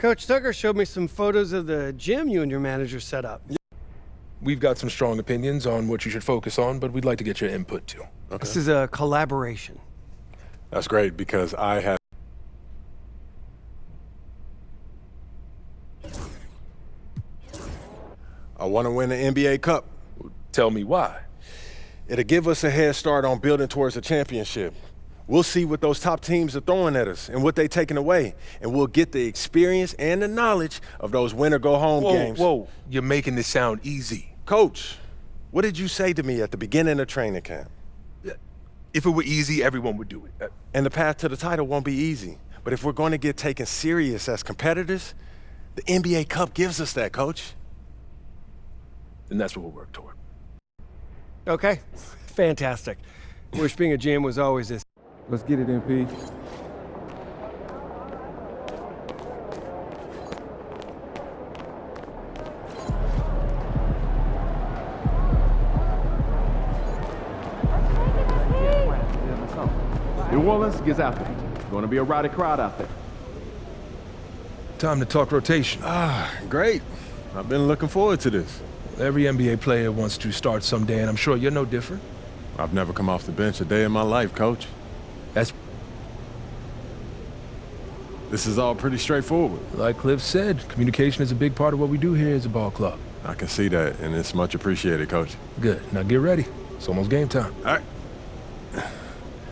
Coach Tucker showed me some photos of the gym you and your manager set up. We've got some strong opinions on what you should focus on, but we'd like to get your input too. Okay. This is a collaboration. That's great because I have... I want to win the NBA Cup. Tell me why. It'll give us a head start on building towards a championship. We'll see what those top teams are throwing at us and what they're taking away, and we'll get the experience and the knowledge of those win-or-go-home games. Whoa, you're making this sound easy. Coach, what did you say to me at the beginning of training camp? If it were easy, everyone would do it. And the path to the title won't be easy. But if we're going to get taken serious as competitors, the NBA Cup gives us that, Coach. And that's what we'll work toward. Okay, fantastic. Wish being a GM was always this. Let's get it, MP. New Orleans gets after it. It's going to be a rowdy crowd out there. Time to talk rotation. Great. I've been looking forward to this. Every NBA player wants to start someday, and I'm sure you're no different. I've never come off the bench a day in my life, Coach. This is all pretty straightforward. Like Cliff said, communication is a big part of what we do here as a ball club. I can see that, and it's much appreciated, Coach. Good. Now get ready. It's almost game time. All right.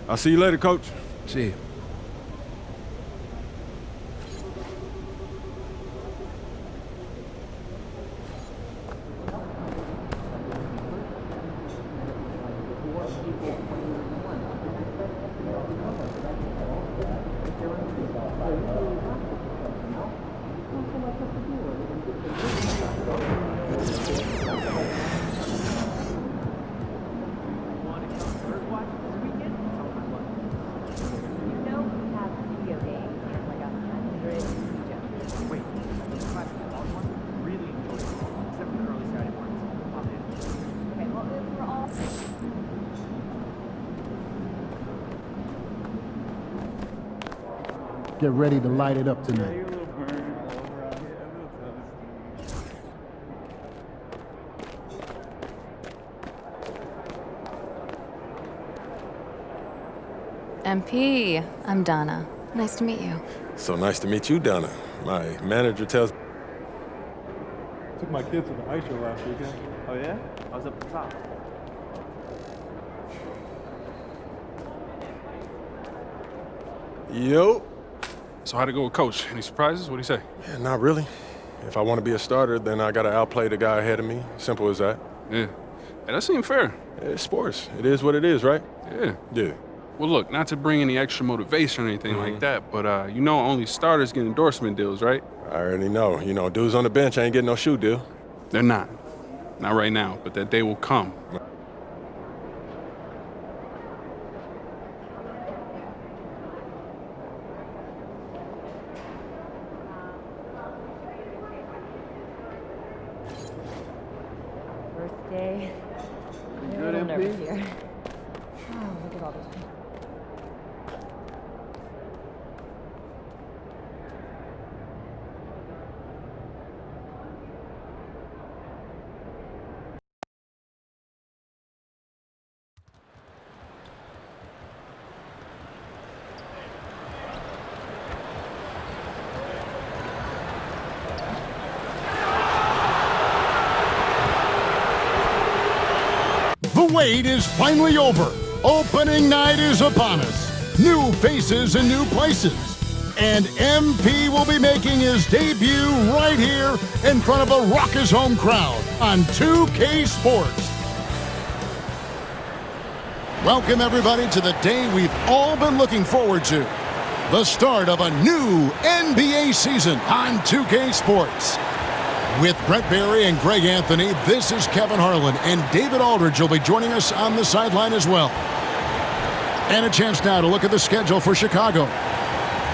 I'll see you later, Coach. See you. Get ready to light it up tonight. MP, I'm Donna. Nice to meet you. So nice to meet you, Donna. My manager tells... Took my kids to the ice show last weekend. Oh, yeah? I was up at the top. Yo. So how'd it go with Coach? Any surprises? What'd he say? Yeah, not really. If I want to be a starter, then I got to outplay the guy ahead of me. Simple as that. Yeah. Hey, that seemed fair. Yeah, it's sports. It is what it is, right? Yeah. Yeah. Well, look, not to bring any extra motivation or anything like that, but you know only starters get endorsement deals, right? I already know. You know, dudes on the bench ain't getting no shoe deal. They're not. Not right now, but that day will come. First day. I'm a little nervous here. Oh, look at all this. The wait is finally over. Opening night is upon us. New faces and new places. And MP will be making his debut right here in front of a raucous home crowd on 2K Sports. Welcome everybody to the day we've all been looking forward to. The start of a new NBA season on 2K Sports. With Brent Barry and Greg Anthony, this is Kevin Harlan, and David Aldridge will be joining us on the sideline as well. And a chance now to look at the schedule for Chicago.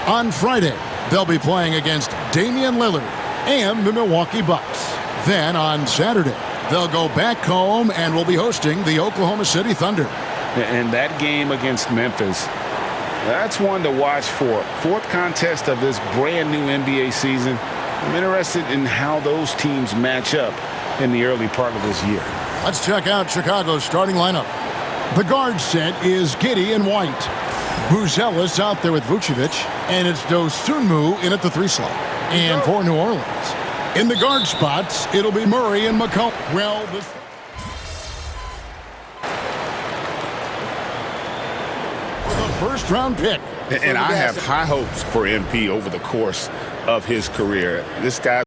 On Friday, they'll be playing against Damian Lillard and the Milwaukee Bucks. Then on Saturday, they'll go back home and will be hosting the Oklahoma City Thunder. And that game against Memphis That's one to watch for. Fourth contest of this brand new NBA season. I'm interested in how those teams match up in the early part of this year. Let's check out Chicago's starting lineup. The guard set is Giddey and White. Buzelis out there with Vucevic, and it's Dosunmu in at the 3 slot. And for New Orleans, in the guard spots, it'll be Murray and McCollum. Well, the first-round pick. And I have high hopes for MP over the course of his career. This guy.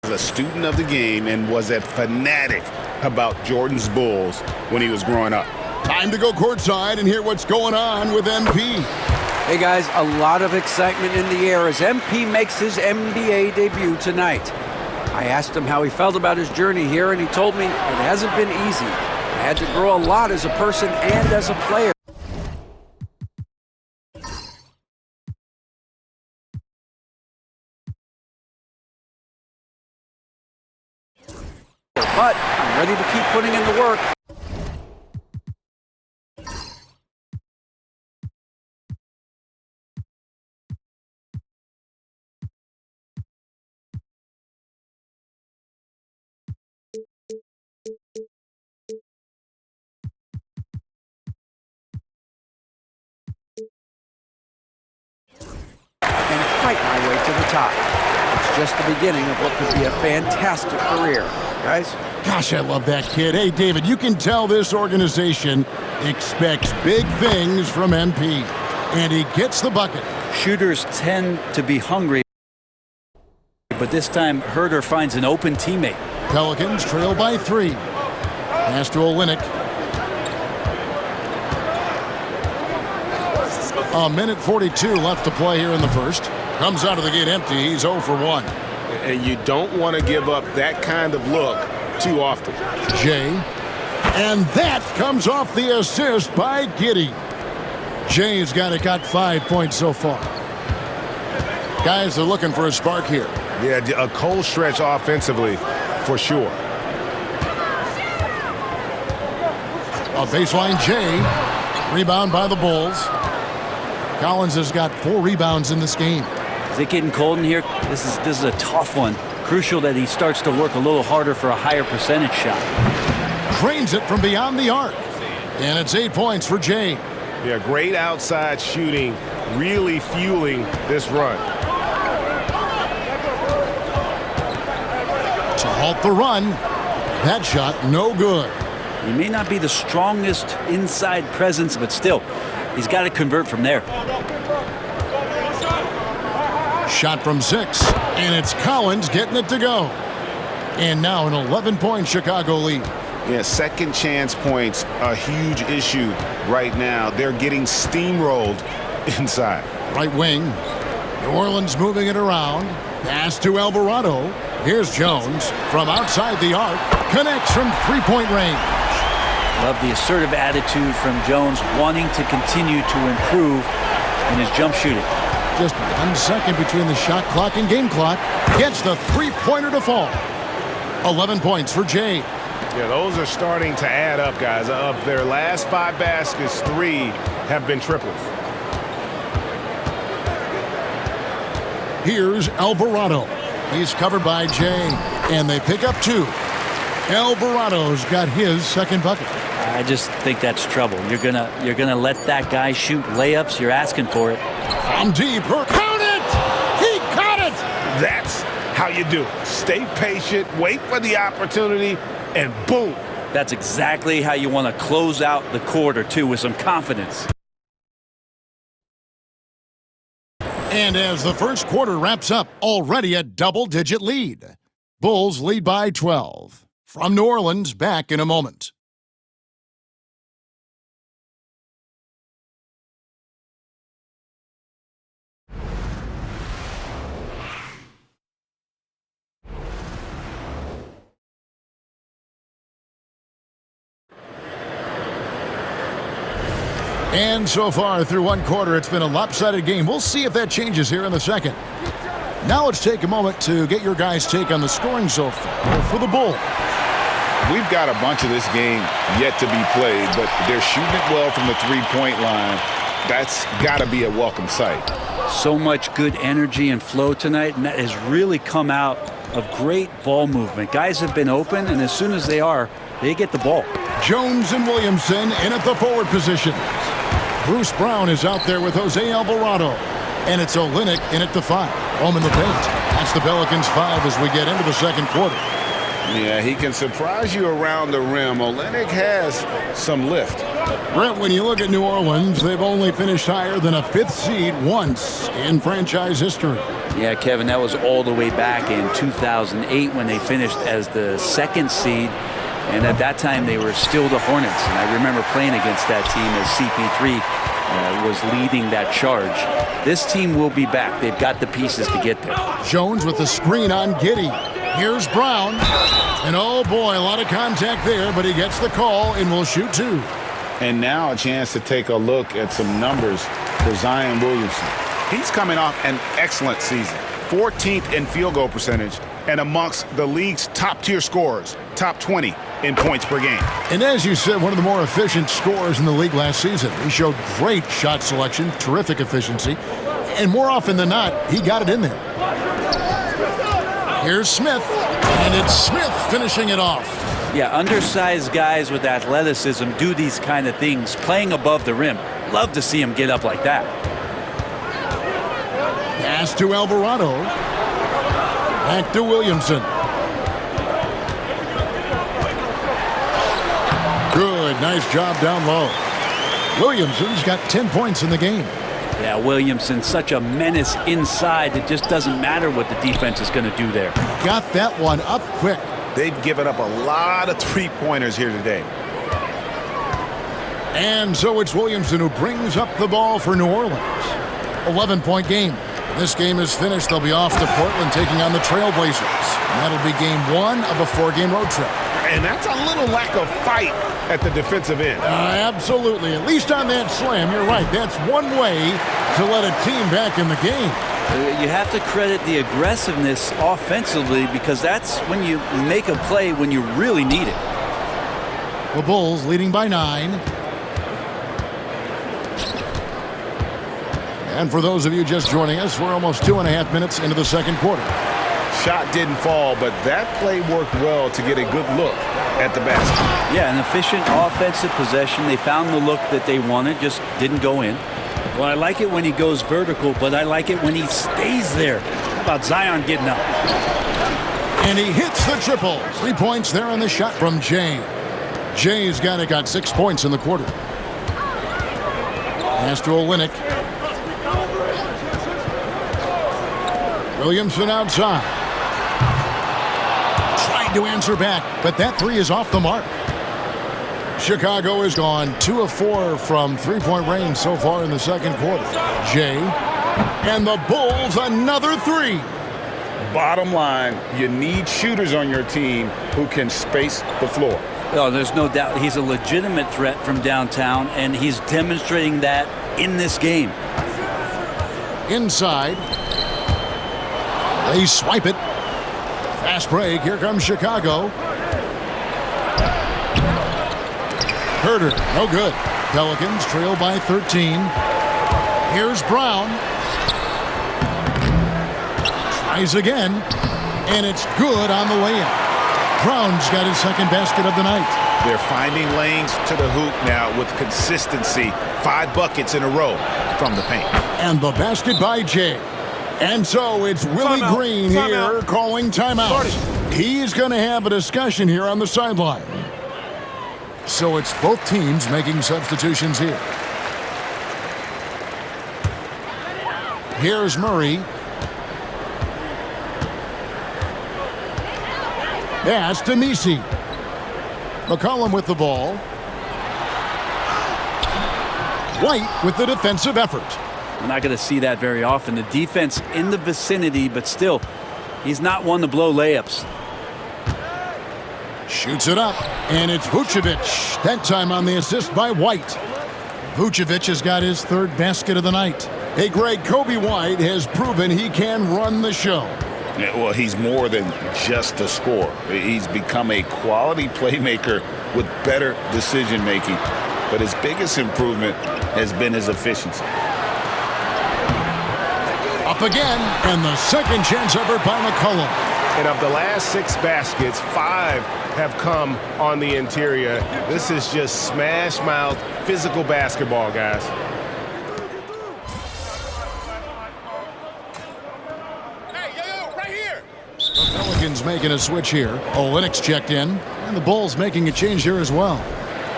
A student of the game and was a fanatic about Jordan's Bulls when he was growing up. Time to go courtside and hear what's going on with MP. Hey guys, a lot of excitement in the air as MP makes his NBA debut tonight. I asked him how he felt about his journey here, and he told me it hasn't been easy. I had to grow a lot as a person and as a player. But I'm ready to keep putting in the work. And fight my way to the top. It's just the beginning of what could be a fantastic career. Guys? Gosh, I love that kid. Hey, David, you can tell this organization expects big things from MP. And he gets the bucket. Shooters tend to be hungry, but this time Herter finds an open teammate. Pelicans trail by 3. Pass to Olynyk. A minute 42 left to play here in the first. Comes out of the gate empty. He's 0 for 1. And you don't want to give up that kind of look too often. Jay. And that comes off the assist by Giddey. Jay's got 5 points so far. Guys are looking for a spark here. Yeah, a cold stretch offensively for sure. A baseline Jay. Rebound by the Bulls. Collins has got 4 rebounds in this game. Is it getting cold in here? This is a tough one. Crucial that he starts to work a little harder for a higher percentage shot. Drains it from beyond the arc. And it's 8 points for Jay. Yeah, great outside shooting, really fueling this run. To halt the run. That shot no good. He may not be the strongest inside presence, but still, he's got to convert from there. Shot from 6, and it's Collins getting it to go. And now an 11-point Chicago lead. Yeah, second chance points, a huge issue right now. They're getting steamrolled inside. Right wing. New Orleans moving it around. Pass to Alvarado. Here's Jones from outside the arc. Connects from 3-point range. Love the assertive attitude from Jones, wanting to continue to improve in his jump shooting. Just 1 second between the shot clock and game clock. Gets the 3-pointer to fall. 11 points for Jay. Yeah, those are starting to add up, guys. Of their last 5 baskets, 3 have been triples. Here's Alvarado. He's covered by Jay, and they pick up 2. Alvarado's got his second bucket. I just think that's trouble. You're gonna let that guy shoot layups. You're asking for it. From deep, count it! He caught it! That's how you do it. Stay patient, wait for the opportunity, and boom. That's exactly how you want to close out the quarter, too, with some confidence. And as the first quarter wraps up, already a double-digit lead. Bulls lead by 12. From New Orleans, back in a moment. And so far through one quarter, it's been a lopsided game. We'll see if that changes here in the second. Now let's take a moment to get your guys' take on the scoring so far for the Bulls. We've got a bunch of this game yet to be played, but they're shooting it well from the three-point line. That's got to be a welcome sight. So much good energy and flow tonight, and that has really come out of great ball movement. Guys have been open, and as soon as they are, they get the ball. Jones and Williamson in at the forward position. Bruce Brown is out there with Jose Alvarado. And it's Olynyk in at the 5. Home in the paint. That's the Pelicans 5 as we get into the second quarter. Yeah, he can surprise you around the rim. Olynyk has some lift. Brent, when you look at New Orleans, they've only finished higher than a 5th seed once in franchise history. Yeah, Kevin, that was all the way back in 2008 when they finished as the 2nd seed. And at that time, they were still the Hornets. And I remember playing against that team as CP3 was leading that charge. This team will be back. They've got the pieces to get there. Jones with the screen on Giddey. Here's Brown. And oh boy, a lot of contact there, but he gets the call and will shoot 2. And now a chance to take a look at some numbers for Zion Williamson. He's coming off an excellent season. 14th in field goal percentage and amongst the league's top-tier scorers, top 20 in points per game. And as you said, one of the more efficient scorers in the league last season. He showed great shot selection, terrific efficiency, and more often than not, he got it in there. Here's Smith, and it's Smith finishing it off. Yeah, undersized guys with athleticism do these kind of things, playing above the rim. Love to see him get up like that. Pass to Alvarado. Back to Williamson. Good, nice job down low. Williamson's got 10 points in the game. Yeah, Williamson, such a menace inside. It just doesn't matter what the defense is going to do there. Got that one up quick. They've given up a lot of three-pointers here today. And so it's Williamson who brings up the ball for New Orleans. 11-point game. This game is finished. They'll be off to Portland taking on the Trailblazers. And that'll be game 1 of a 4-game road trip. And that's a little lack of fight at the defensive end. Absolutely. At least on that slam, you're right. That's one way to let a team back in the game. You have to credit the aggressiveness offensively because that's when you make a play when you really need it. The Bulls leading by 9. And for those of you just joining us, we're almost 2.5 minutes into the second quarter. Shot didn't fall, but that play worked well to get a good look at the basket. Yeah, an efficient offensive possession. They found the look that they wanted, just didn't go in. Well, I like it when he goes vertical, but I like it when he stays there. How about Zion getting up? And he hits the triple. 3 points there on the shot from Jay. Jay's got 6 points in the quarter. Pass to Olynyk. Williamson outside. Tried to answer back, but that 3 is off the mark. Chicago has gone 2 of 4 from three-point range so far in the second quarter. Jay. And the Bulls another 3. Bottom line, you need shooters on your team who can space the floor. Oh, there's no doubt he's a legitimate threat from downtown, and he's demonstrating that in this game. Inside. They swipe it. Fast break. Here comes Chicago. Herter, no good. Pelicans trail by 13. Here's Brown. Tries again. And it's good on the layup. Brown's got his second basket of the night. They're finding lanes to the hoop now with consistency. 5 buckets in a row from the paint. And the basket by Jay. And so it's Willie Green here calling timeout. He's going to have a discussion here on the sideline. So it's both teams making substitutions here. Here's Murray. Pass to Messi. McCollum with the ball. White with the defensive effort. We're not going to see that very often. The defense in the vicinity, but still, he's not one to blow layups. Shoots it up, and it's Vucevic. That time on the assist by White. Vucevic has got his third basket of the night. Hey, Greg, Kobe White has proven he can run the show. Yeah, well, he's more than just a scorer. He's become a quality playmaker with better decision-making. But his biggest improvement has been his efficiency. Up again, and the second chance effort by McCollum. And of the last 6 baskets, 5 have come on the interior. This is just smash-mouth, physical basketball, guys. The Pelicans making a switch here. Olynyk's checked in, and the Bulls making a change here as well.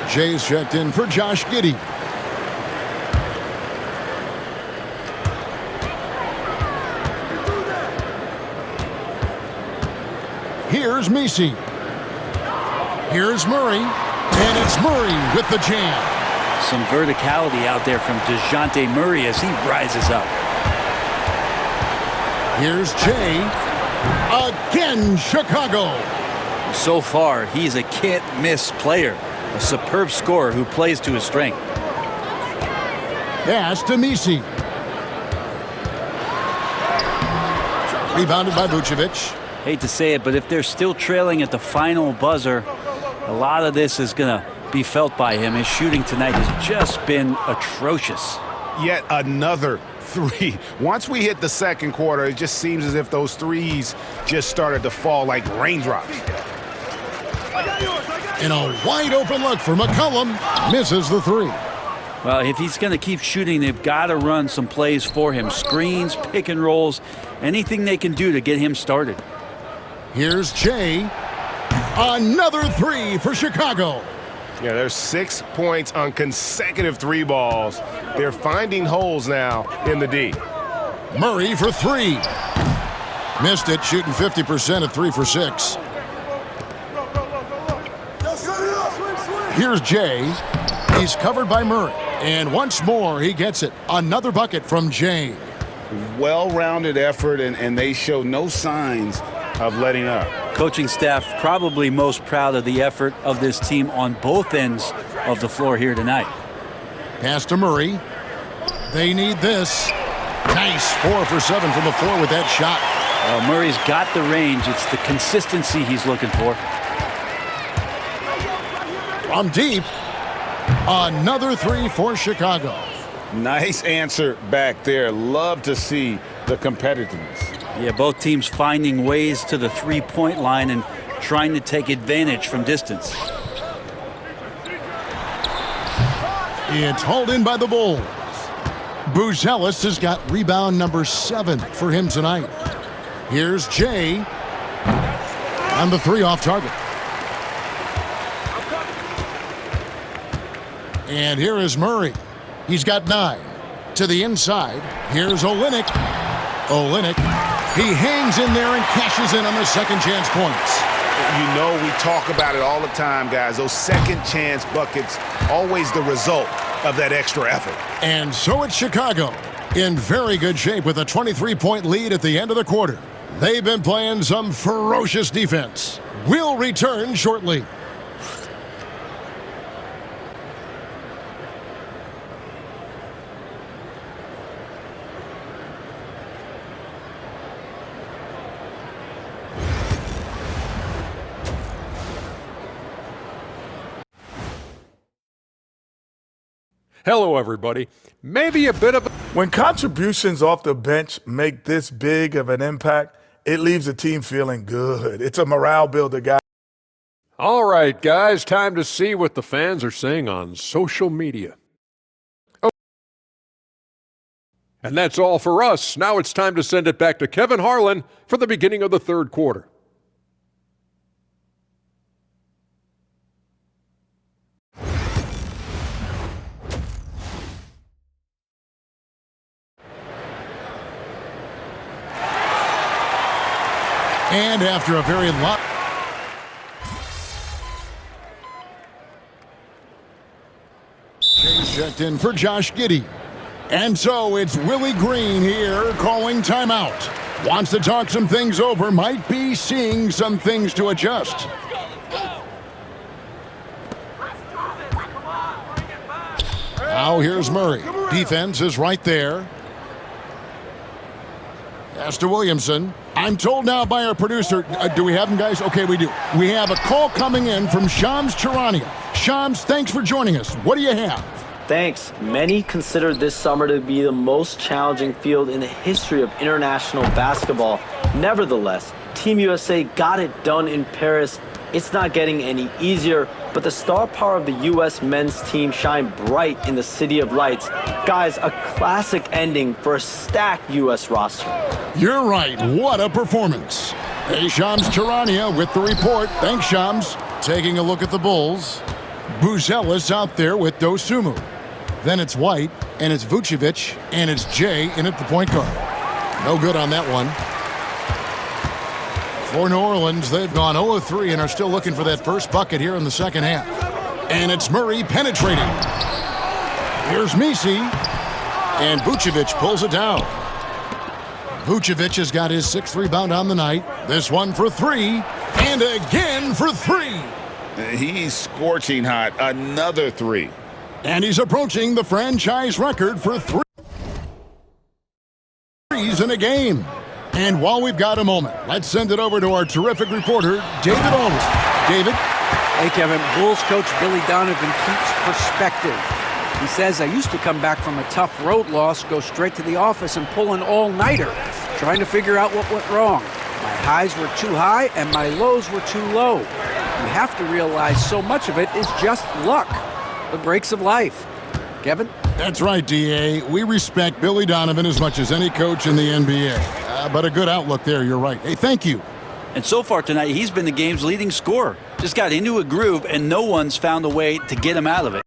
Jay's checked in for Josh Giddey. Here's Messi. Here's Murray. And it's Murray with the jam. Some verticality out there from DeJounte Murray as he rises up. Here's Jay. Again, Chicago. So far, he's a can't-miss player. A superb scorer who plays to his strength. Pass to Messi. Rebounded by Vucevic. Hate to say it, but if they're still trailing at the final buzzer, a lot of this is going to be felt by him. His shooting tonight has just been atrocious. Yet another 3. Once we hit the second quarter, it just seems as if those threes just started to fall like raindrops. And a wide open look for McCollum. Misses the 3. Well, if he's going to keep shooting, they've got to run some plays for him. Screens, pick and rolls, anything they can do to get him started. Here's Jay. Another 3 for Chicago. Yeah, there's 6 points on consecutive 3 balls. They're finding holes now in the D. Murray for 3. Missed it, shooting 50% at 3 for 6. Here's Jay. He's covered by Murray. And once more, he gets it. Another bucket from Jay. Well-rounded effort, and they show no signs of letting up. Coaching staff probably most proud of the effort of this team on both ends of the floor here tonight. Pass to Murray. They need this. Nice 4 for 7 from the floor with that shot. Murray's got the range. It's the consistency he's looking for. From deep, another 3 for Chicago. Nice answer back there. Love to see the competitiveness. Yeah, both teams finding ways to the three-point line and trying to take advantage from distance. It's hauled in by the Bulls. Buzelis has got rebound number 7 for him tonight. Here's Jay. And the 3 off target. And here is Murray. He's got 9. To the inside. Here's Olynyk. Olynyk. He hangs in there and cashes in on the second chance points. You know, we talk about it all the time, guys. Those second chance buckets, always the result of that extra effort. And so it's Chicago in very good shape with a 23-point lead at the end of the quarter. They've been playing some ferocious defense. We'll return shortly. Hello, everybody. Maybe a bit of... When contributions off the bench make this big of an impact, it leaves the team feeling good. It's a morale builder, guys. All right, guys, time to see what the fans are saying on social media. Oh. And that's all for us. Now it's time to send it back to Kevin Harlan for the beginning of the third quarter. And after a very long... Checked in for Josh Giddey. And so it's Willie Green here calling timeout. Wants to talk some things over, might be seeing some things to adjust. Now here's Murray. Defense is right there. Pass to Williamson. I'm told now by our producer, do we have him, guys? Okay, we do. We have a call coming in from Shams Charania. Shams, thanks for joining us. What do you have? Thanks. Many consider this summer to be the most challenging field in the history of international basketball. Nevertheless, Team USA got it done in Paris. It's not getting any easier, but the star power of the U.S. men's team shined bright in the City of Lights. Guys, a classic ending for a stacked U.S. roster. You're right. What a performance. Hey, Shams Charania with the report. Thanks, Shams. Taking a look at the Bulls. Buzelis out there with Dosunmu. Then it's White, and it's Vucevic, and it's Jay in at the point guard. No good on that one. For New Orleans, they've gone 0-3 and are still looking for that first bucket here in the second half. And it's Murray penetrating. Here's Misi, and Vucevic pulls it down. Vucevic has got his 6th rebound on the night. This one for 3, and again for 3. He's scorching hot. Another 3. And he's approaching the franchise record for 3s in a game. And while we've got a moment, let's send it over to our terrific reporter, David Aldridge. David? Hey, Kevin. Bulls coach Billy Donovan keeps perspective. He says, I used to come back from a tough road loss, go straight to the office and pull an all-nighter, trying to figure out what went wrong. My highs were too high and my lows were too low. You have to realize so much of it is just luck. The breaks of life. Kevin? That's right, D.A. We respect Billy Donovan as much as any coach in the NBA. But a good outlook there, you're right. Hey, thank you. And so far tonight, he's been the game's leading scorer. Just got into a groove, and no one's found a way to get him out of it.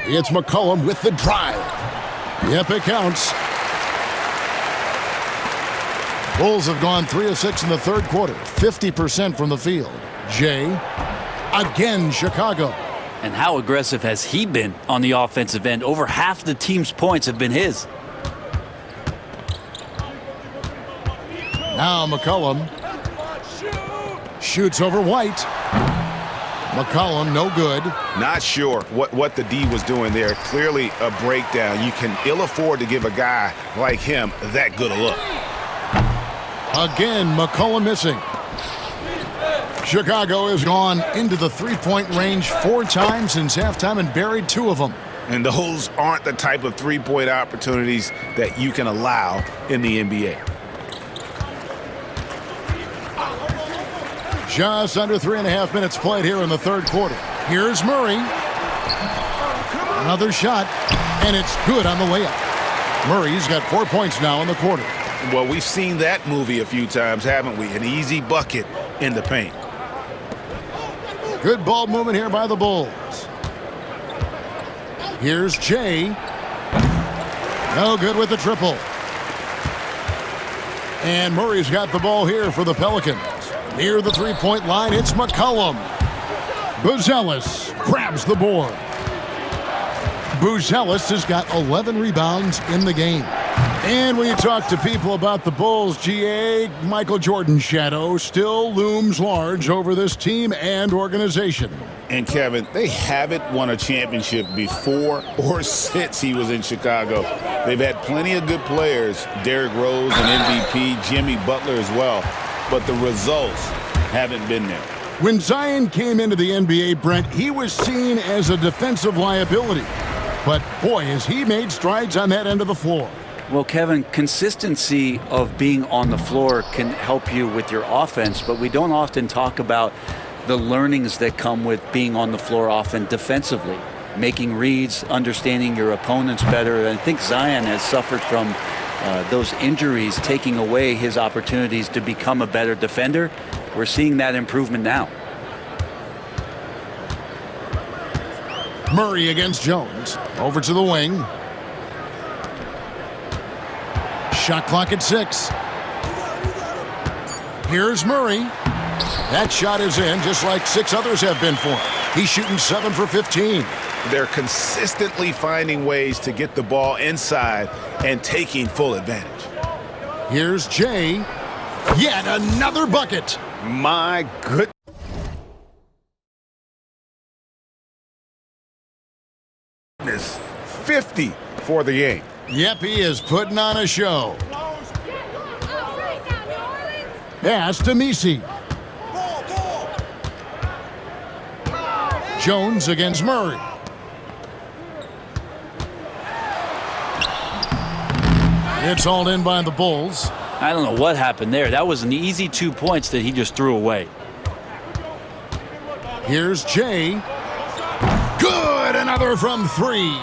It's McCollum with the drive. Yep, it counts. Bulls have gone 3 of 6 in the third quarter, 50% from the field. Jay, again Chicago. And how aggressive has he been on the offensive end? Over half the team's points have been his. Now McCollum shoots over White. McCollum, no good. Not sure what the D was doing there. Clearly a breakdown. You can ill afford to give a guy like him that good a look. Again, McCollum missing. Chicago has gone into the three-point range 4 times since halftime and buried 2 of them. And those aren't the type of three-point opportunities that you can allow in the NBA. Just under 3.5 minutes played here in the third quarter. Here's Murray. Another shot, and it's good on the layup. Murray's got 4 points now in the quarter. Well, we've seen that movie a few times, haven't we? An easy bucket in the paint. Good ball movement here by the Bulls. Here's Jay. No good with the triple. And Murray's got the ball here for the Pelicans. Near the three-point line, it's McCollum. Buzelis grabs the board. Buzelis has got 11 rebounds in the game. And when you talk to people about the Bulls, GA, Michael Jordan's shadow still looms large over this team and organization. And Kevin, they haven't won a championship before or since he was in Chicago. They've had plenty of good players, Derrick Rose, an MVP, Jimmy Butler as well. But the results haven't been there. When Zion came into the NBA, Brent, he was seen as a defensive liability. But boy, has he made strides on that end of the floor. Well, Kevin, consistency of being on the floor can help you with your offense, but we don't often talk about the learnings that come with being on the floor often defensively. Making reads, understanding your opponents better. And I think Zion has suffered from those injuries taking away his opportunities to become a better defender. We're seeing that improvement now. Murray against Jones. Over to the wing. Shot clock at 6. Here's Murray. That shot is in, just like 6 others have been for him. He's shooting 7 for 15. They're consistently finding ways to get the ball inside and taking full advantage. Here's Jay. Yet another bucket. My goodness. 50 for the game. Yep, he is putting on a show. Pass to Messi. Jones against Murray. It's hauled in by the Bulls. I don't know what happened there. That was an easy 2 points that he just threw away. Here's Jay. Good, another from 3.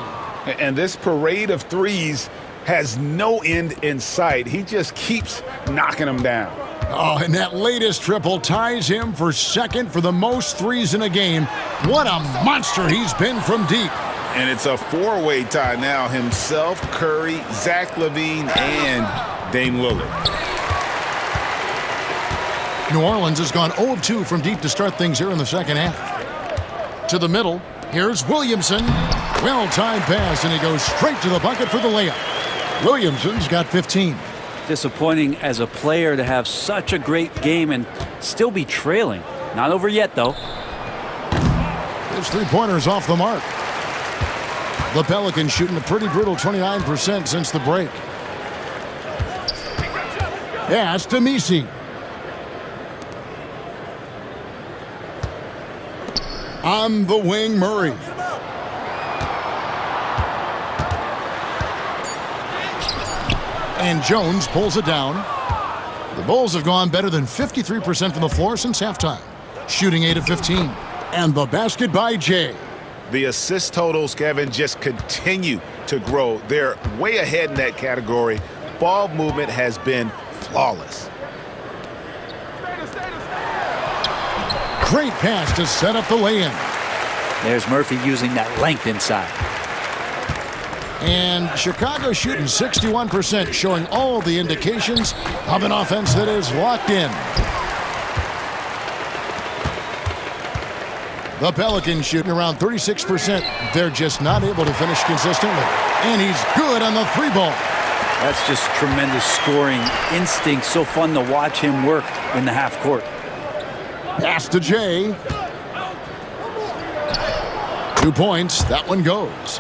And this parade of threes has no end in sight. He just keeps knocking them down. Oh, and that latest triple ties him for second for the most threes in a game. What a monster he's been from deep. And it's a 4-way tie now. Himself, Curry, Zach LaVine, and Dame Lillard. New Orleans has gone 0 of 2 from deep to start things here in the second half. To the middle, here's Williamson. Well-timed pass, and he goes straight to the bucket for the layup. Williamson's got 15. Disappointing as a player to have such a great game and still be trailing. Not over yet, though. His three-pointer's off the mark. The Pelicans shooting a pretty brutal 29% since the break. Pass to Messi. On the wing, Murray. And Jones pulls it down. The Bulls have gone better than 53% from the floor since halftime, shooting 8 of 15. And the basket by Jay. The assist totals, Kevin, just continue to grow. They're way ahead in that category. Ball movement has been flawless. Great pass to set up the lay-in. There's Murphy using that length inside. And Chicago shooting 61%, showing all the indications of an offense that is locked in. The Pelicans shooting around 36%. They're just not able to finish consistently. And he's good on the three ball. That's just tremendous scoring instinct. So fun to watch him work in the half court. Pass to Jay. 2 points. That one goes.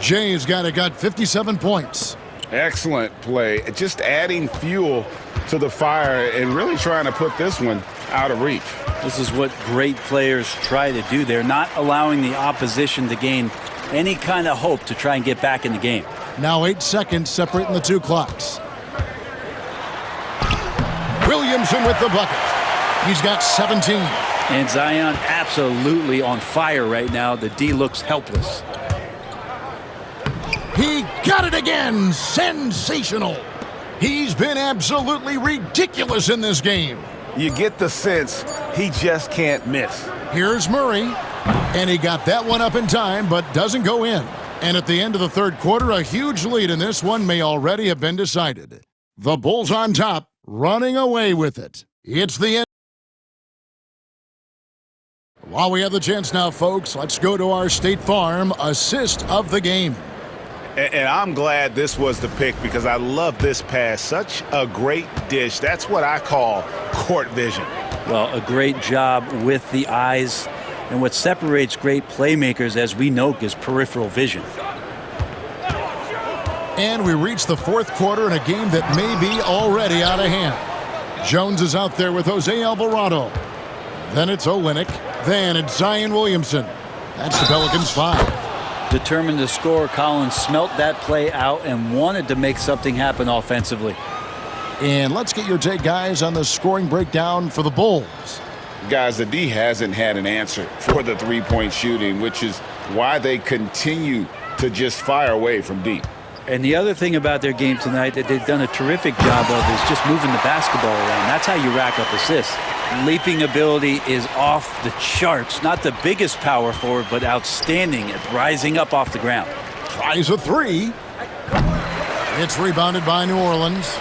Jay's got 57 points. Excellent play. Just adding fuel to the fire and really trying to put this one out of reach. This is what great players try to do. They're not allowing the opposition to gain any kind of hope to try and get back in the game. Now 8 seconds separating the two clocks. Williamson with the bucket. He's got 17. And Zion absolutely on fire right now. The D looks helpless. He got it again. Sensational. He's been absolutely ridiculous in this game. You get the sense he just can't miss. Here's Murray. And he got that one up in time, but doesn't go in. And at the end of the third quarter, a huge lead in this one may already have been decided. The Bulls on top, running away with it. It's the end. While we have the chance now, folks, let's go to our State Farm assist of the game. And I'm glad this was the pick because I love this pass. Such a great dish. That's what I call court vision. Well, a great job with the eyes. And what separates great playmakers, as we know, is peripheral vision. And we reach the fourth quarter in a game that may be already out of hand. Jones is out there with Jose Alvarado. Then it's Olynyk. Then it's Zion Williamson. That's the Pelicans' 5. Determined to score, Collins smelt that play out and wanted to make something happen offensively. And let's get your take, guys, on the scoring breakdown for the Bulls. Guys, the D hasn't had an answer for the three-point shooting, which is why they continue to just fire away from deep. And the other thing about their game tonight that they've done a terrific job of is just moving the basketball around. That's how you rack up assists. Leaping ability is off the charts. Not the biggest power forward, but outstanding at rising up off the ground. Tries a three. It's rebounded by New Orleans.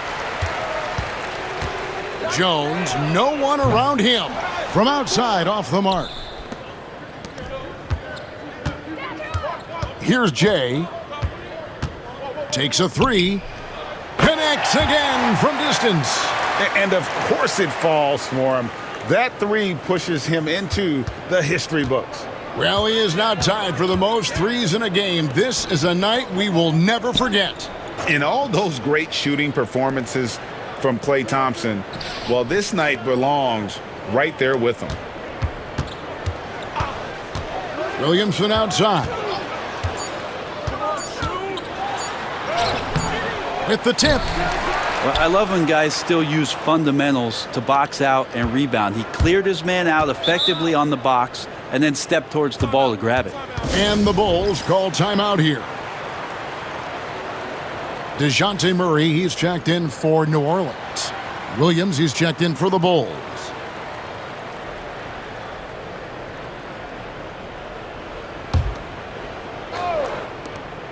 Jones, no one around him. From outside, off the mark. Here's Jay. Takes a three. Connects again from distance. And of course it falls for him. That three pushes him into the history books. Well, he is now tied for the most threes in a game. This is a night we will never forget. In all those great shooting performances from Klay Thompson, well, this night belongs right there with him. Williamson outside. With the tip. Well, I love when guys still use fundamentals to box out and rebound. He cleared his man out effectively on the box and then stepped towards the ball to grab it. And the Bulls call timeout here. DeJounte Murray, he's checked in for New Orleans. Williams, he's checked in for the Bulls.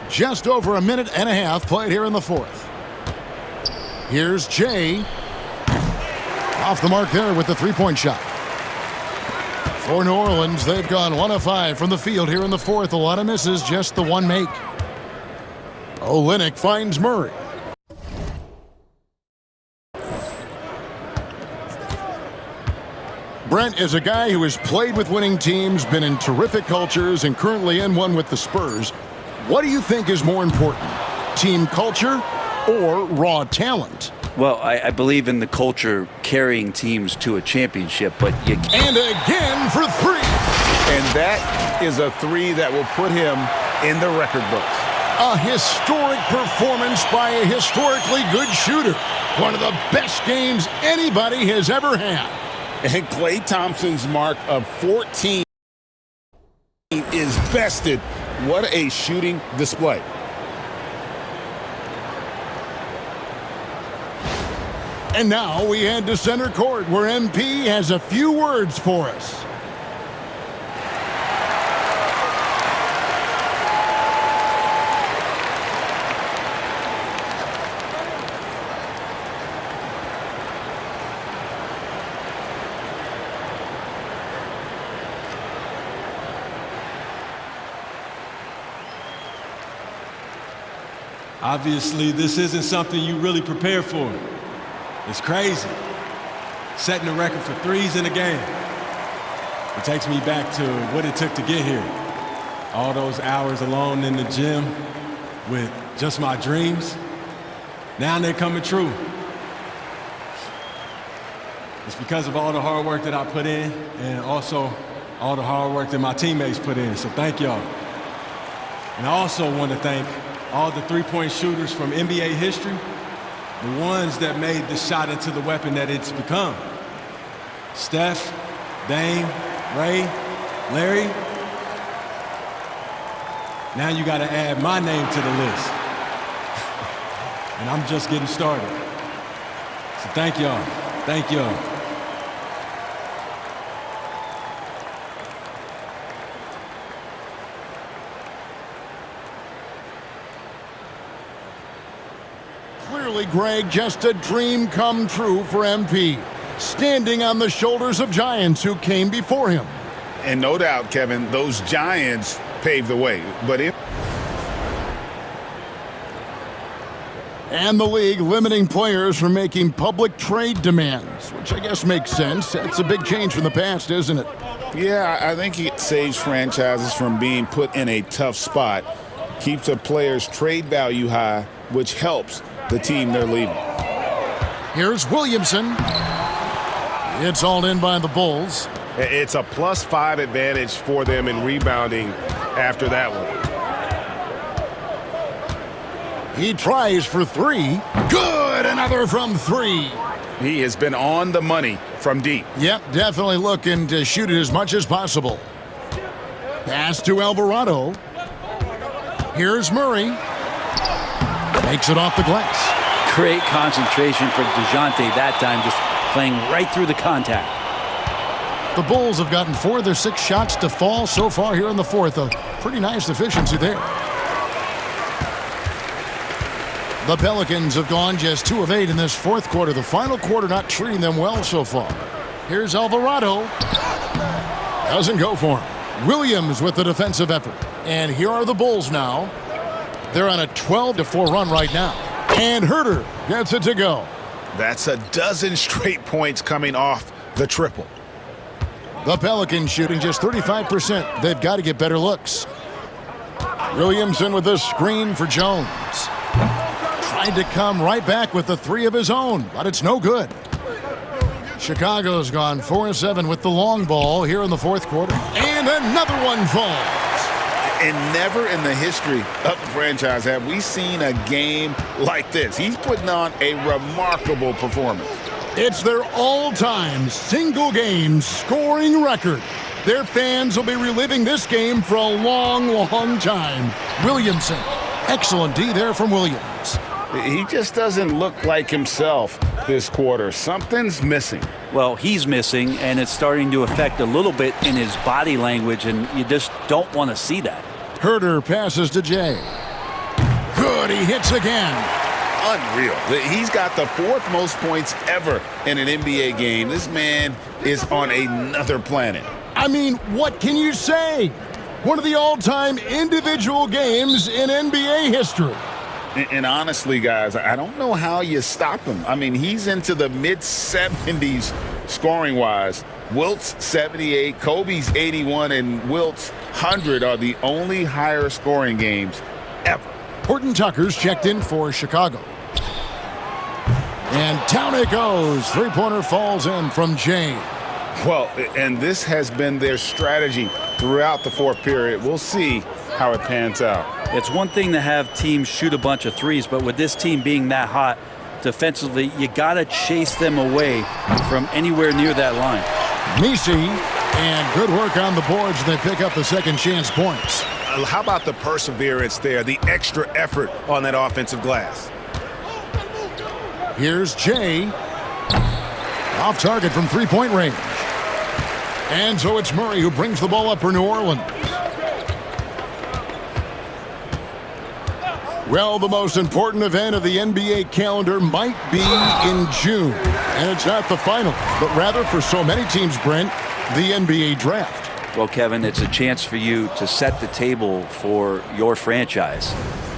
Just over a minute and a half played here in the fourth. Here's Jay. Off the mark there with the three-point shot. For New Orleans, they've gone 1 of 5 from the field here in the fourth. A lot of misses, just the one make. Olynyk finds Murray. Brent is a guy who has played with winning teams, been in terrific cultures, and currently in one with the Spurs. What do you think is more important, team culture or raw talent? Well, I believe in the culture carrying teams to a championship, but you can't. And again for three. And that is a three that will put him in the record books. A historic performance by a historically good shooter. One of the best games anybody has ever had. And Klay Thompson's mark of 14 is bested. What a shooting display. And now we head to center court where MP has a few words for us. Obviously, this isn't something you really prepare for. It's crazy. Setting the record for threes in a game. It takes me back to what it took to get here. All those hours alone in the gym with just my dreams. Now they're coming true. It's because of all the hard work that I put in and also all the hard work that my teammates put in. So thank y'all. And I also want to thank all the three-point shooters from NBA history, the ones that made the shot into the weapon that it's become. Steph, Dame, Ray, Larry. Now you got to add my name to the list. And I'm just getting started. So thank y'all. Thank y'all. Clearly, Greg, just a dream come true for MP. Standing on the shoulders of giants who came before him. And no doubt, Kevin, those giants paved the way. And the league limiting players from making public trade demands, which I guess makes sense. That's a big change from the past, isn't it? Yeah, I think it saves franchises from being put in a tough spot, keeps a player's trade value high, which helps the team they're leaving. Here's Williamson. It's all in by the Bulls. It's a +5 advantage for them in rebounding after that one. He tries for three. Good, another from three. He has been on the money from deep. Yep, definitely looking to shoot it as much as possible. Pass to Alvarado. Here's Murray. Makes it off the glass. Great concentration from DeJounte that time, just playing right through the contact. The Bulls have gotten 4 of their 6 shots to fall so far here in the fourth. A pretty nice efficiency there. The Pelicans have gone just 2 of 8 in this fourth quarter. The final quarter not treating them well so far. Here's Alvarado. Doesn't go for him. Williams with the defensive effort. And here are the Bulls now. They're on a 12-4 run right now. And Herter gets it to go. That's a dozen straight points coming off the triple. The Pelicans shooting just 35%. They've got to get better looks. Williamson with a screen for Jones. Tried to come right back with the 3 of his own, but it's no good. Chicago's gone 4-7 with the long ball here in the fourth quarter. And another one falls. And never in the history of the franchise have we seen a game like this. He's putting on a remarkable performance. It's their all-time single-game scoring record. Their fans will be reliving this game for a long, long time. Williamson. Excellent D there from Williams. He just doesn't look like himself this quarter. Something's missing. Well, he's missing, and it's starting to affect a little bit in his body language, and you just don't want to see that. Herter passes to Jay. Good, he hits again. Unreal. He's got the 4th most points ever in an NBA game. This man is on another planet. I mean, what can you say? One of the all-time individual games in NBA history. And honestly, guys, I don't know how you stop him. I mean, he's into the mid-70s scoring-wise. Wilt's 78, Kobe's 81, and Wilt's 100 are the only higher scoring games ever. Horton Tucker's checked in for Chicago. And down it goes. Three-pointer falls in from Jay. Well, and this has been their strategy throughout the fourth period. We'll see how it pans out. It's one thing to have teams shoot a bunch of threes, but with this team being that hot defensively, you got to chase them away from anywhere near that line. Misi, and good work on the boards. They pick up the second chance points. How about the perseverance there, the extra effort on that offensive glass? Here's Jay. Off target from three-point range. And so it's Murray who brings the ball up for New Orleans. Well, the most important event of the NBA calendar might be in June. And it's not the final, but rather for so many teams, Brent, the NBA draft. Well, Kevin, it's a chance for you to set the table for your franchise.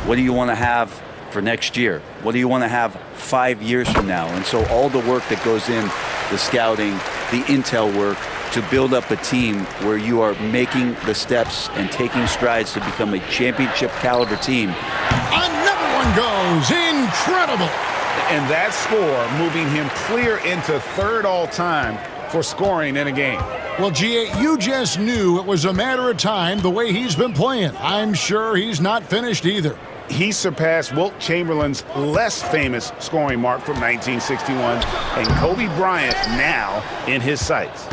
What do you want to have for next year? What do you want to have 5 years from now? And so all the work that goes in, the scouting, the intel work, to build up a team where you are making the steps and taking strides to become a championship caliber team. Another one goes. Incredible. And that score moving him clear into third all-time for scoring in a game. Well, G.A., you just knew it was a matter of time the way he's been playing. I'm sure he's not finished either. He surpassed Wilt Chamberlain's less famous scoring mark from 1961, and Kobe Bryant now in his sights.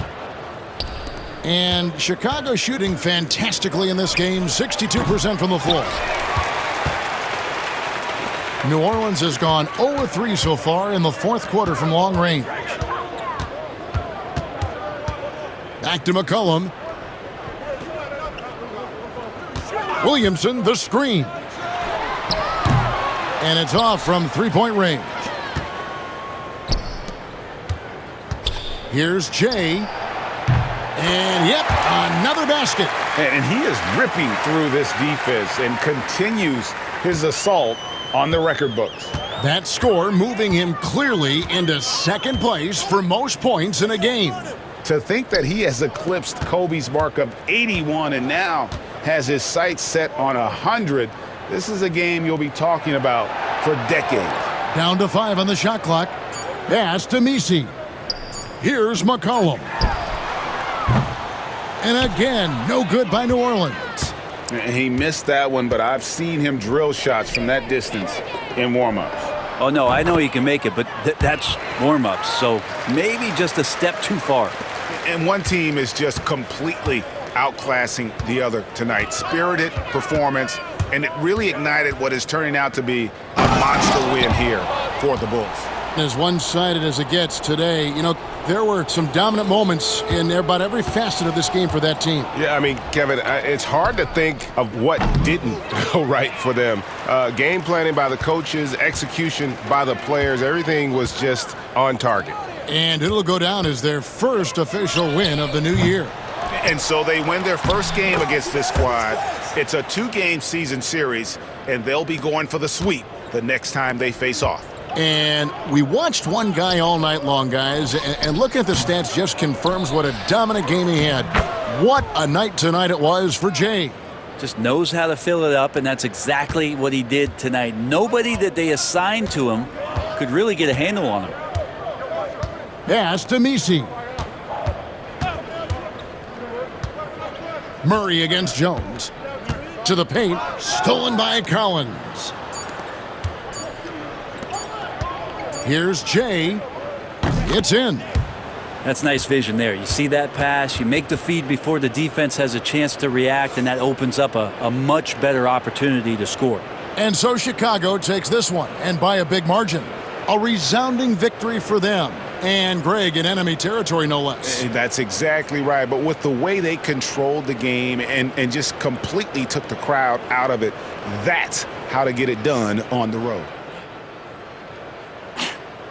And Chicago shooting fantastically in this game, 62% from the floor. New Orleans has gone 0-3 so far in the fourth quarter from long range. Back to McCollum. Williamson, the screen. And it's off from three-point range. Here's Jay. And, yep, another basket. And he is ripping through this defense and continues his assault on the record books. That score moving him clearly into second place for most points in a game. To think that he has eclipsed Kobe's mark of 81 and now has his sights set on 100, this is a game you'll be talking about for decades. Down to 5 on the shot clock. Pass to Messi. Here's McCollum. And again, no good by New Orleans. He missed that one, but I've seen him drill shots from that distance in warm-ups. Oh, no, I know he can make it, but that's warm-ups, so maybe just a step too far. And one team is just completely outclassing the other tonight. Spirited performance, and it really ignited what is turning out to be a monster win here for the Bulls. As one-sided as it gets today, you know, there were some dominant moments in about every facet of this game for that team. Yeah, I mean, Kevin, it's hard to think of what didn't go right for them. Game planning by the coaches, execution by the players, everything was just on target. And it'll go down as their first official win of the new year. And so they win their first game against this squad. It's a 2-game season series, and they'll be going for the sweep the next time they face off. And we watched one guy all night long, guys, and looking at the stats just confirms what a dominant game he had. What a night tonight it was for Jay. Just knows how to fill it up, and that's exactly what he did tonight. Nobody that they assigned to him could really get a handle on him. Pass to Messi. Murray against Jones. To the paint, stolen by Collins. Here's Jay. It's in. That's nice vision there. You see that pass, you make the feed before the defense has a chance to react, and that opens up a much better opportunity to score. And so Chicago takes this one, and by a big margin. A resounding victory for them. And Greg in enemy territory, no less. That's exactly right. But with the way they controlled the game and just completely took the crowd out of it, that's how to get it done on the road.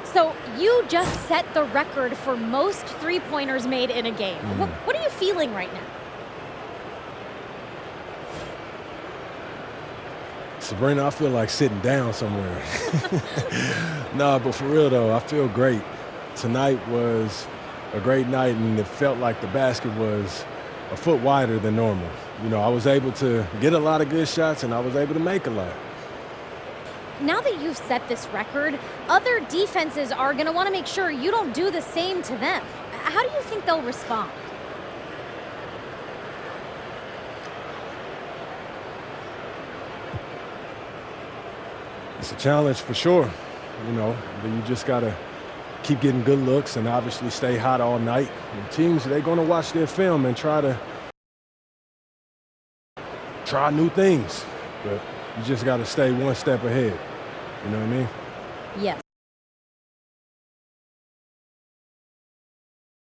So you just set the record for most three-pointers made in a game. What are you feeling right now? Sabrina, I feel like sitting down somewhere. No, but for real though, I feel great. Tonight was a great night, and it felt like the basket was a foot wider than normal. You know, I was able to get a lot of good shots, and I was able to make a lot. Now that you've set this record, other defenses are going to want to make sure you don't do the same to them. How do you think they'll respond? It's a challenge for sure, you know, but you just got to keep getting good looks and obviously stay hot all night. And teams, they're going to watch their film and try new things, but you just got to stay one step ahead. You know what I mean? Yes.